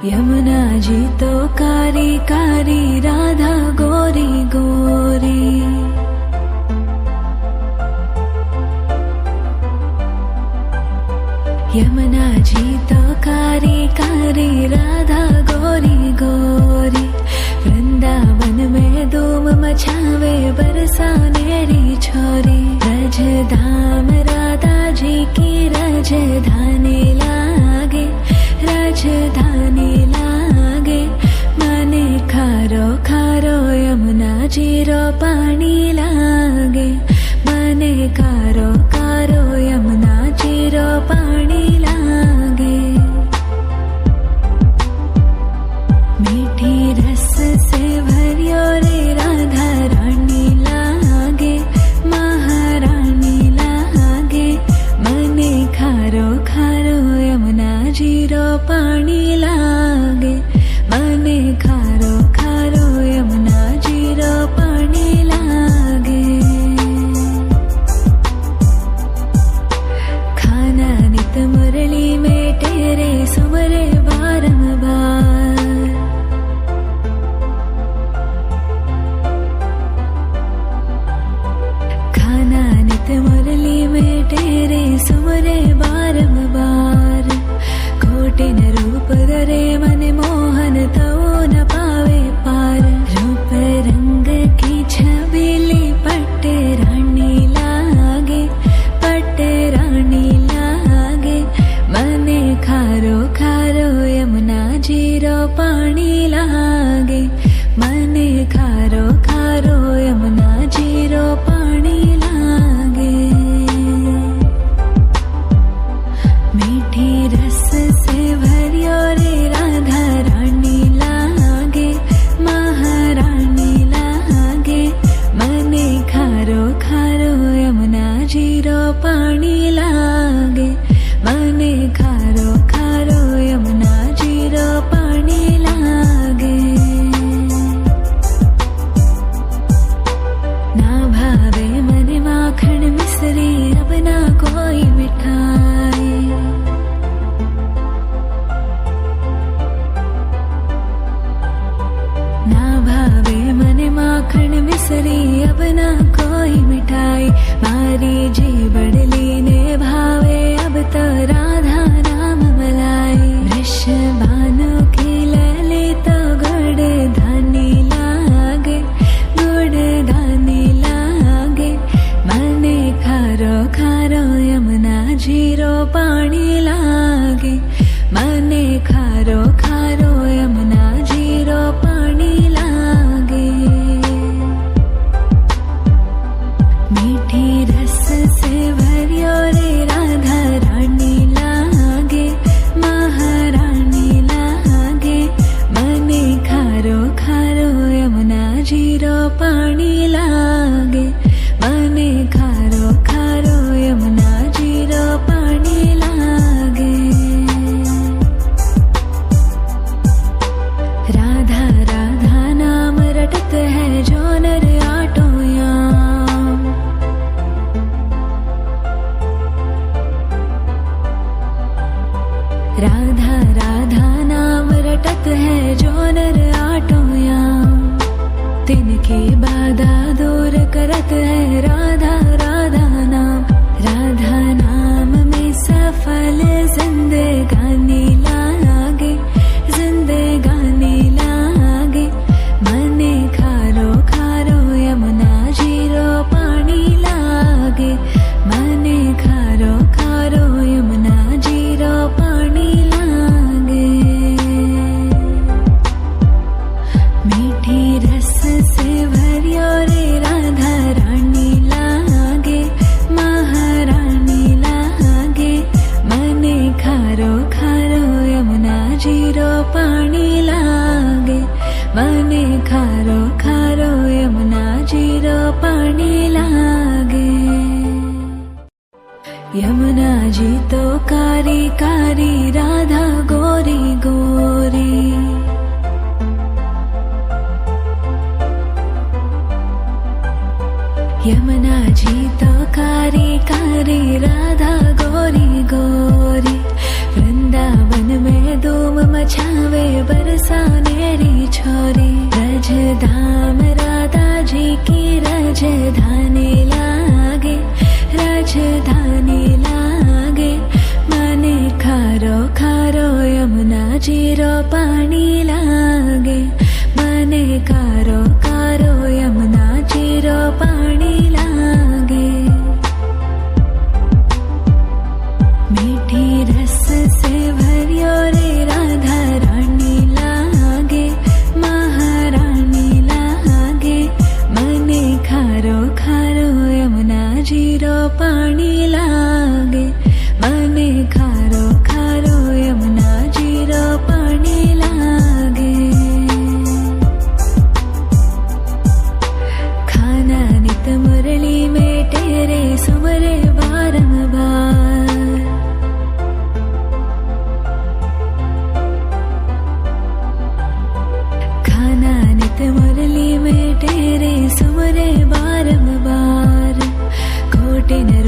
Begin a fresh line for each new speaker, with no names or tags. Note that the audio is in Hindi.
यमुना जी तो कारी कारी, राधा गोरी गोरी। यमुना जी तो कारी कारी, राधा गोरी गोरी। वृंदावन में धूम मचावे, बरसानेरी छोरी। रज धाम राधा जी की राजधानी लागे, राजधानी लागे। मने खारो खारो यमुना जी रो पानी लागे। मने खारो खारो यमुना जी रो पानी लागे। मीठी रस से भरियो रे राधा रानी लागे, महारानी लागे। मने खारो खारो यमुना जी रो पानी लागे। मने खारो खारो यमुना जी रो पानी लागे। खाना नित मुरली में तेरे सुमरे बारंबार। खाना नित मुरली में तेरे सुमरे बारंबार। कोटिन रूप धरे मन मोहन तो न पावे पार। रूप रंग की छबीली पट्टे रानी लागे, पट्टे रानी लागे। मने खारो खारो यमुना जी रो पानी लागे। मने खारो खारो यमुना जी रो पानी लागे। मीठी रस से भरियो रे राधा रानी लागे, महारानी लागे। मने खारो खारो यमुना जी रो पानी लागे। मने खारो खारो यमुना जी रो पानी लागे। ना भावे मने माखन मिश्री, अब ना कोई मिठाई। ना भावे मने माखन मिश्री, अब ना कोई मिठाई। मारी जी बड़ली ने भावे, अब तो राधा नाम मलाई। वृषभानु की लली तो गुड़ धानी लागे, गुड़ धानी लागे। मने खारो खारो यमुना जी रो पानी लागे। मने खारो खारो यमुना जी रो पानी लागे। मीठी रस से भरियो रे राधा रानी लागे, महारानी लागे। मने खारो खारो यमुना जी रो पानी लागे। मने खारो खारो यमुना जी रो पानी लागे। राधा राधा नाम रटत है जो नर आटो याम। राधा राधा नाम रटत है जो नर आटो याम। तिनकी बाधा दूर करत है राधा राधा नाम। राधा नाम में सफल जिंदगानी लागे, जिंदगानी लागे। मने खारो खारो यमुना जी रो पानी लागे। मने खारो खारो यमुना जी रो पानी लागे। मीठी रस से भरियो रे राधा रानी लागे, महारानी लागे। मने खारो खारो यमुना जी रो पानी लागे। मने खारो खारो यमुना जी रो पानी लागे। यमुना जी तो कारी कारी, राधा गोरी गोरी। यमुना जी तो कारी कारी, राधा गोरी गोरी। वृंदावन में धूम मचावे, बरसानेरी छोरी रजधाम राधा जी की रजधानी लागे राजधानी लागे મને ખારો ખારો યમુના જીરો પાણી લાગે મને ખારો ખારો યમુના જીરો પાણી લાગે मीठी रस से भरियो रे राधा रानी लागे महारानी लागे मने खारो खारो यमुना जीरो पाणी लागे मने खारो खारो यमुना जीरो पाणी लागे खाना नित मुरली में तेरे सुमरे बारंबार मुरली में तेरे सुमरे बारंबार खोटे न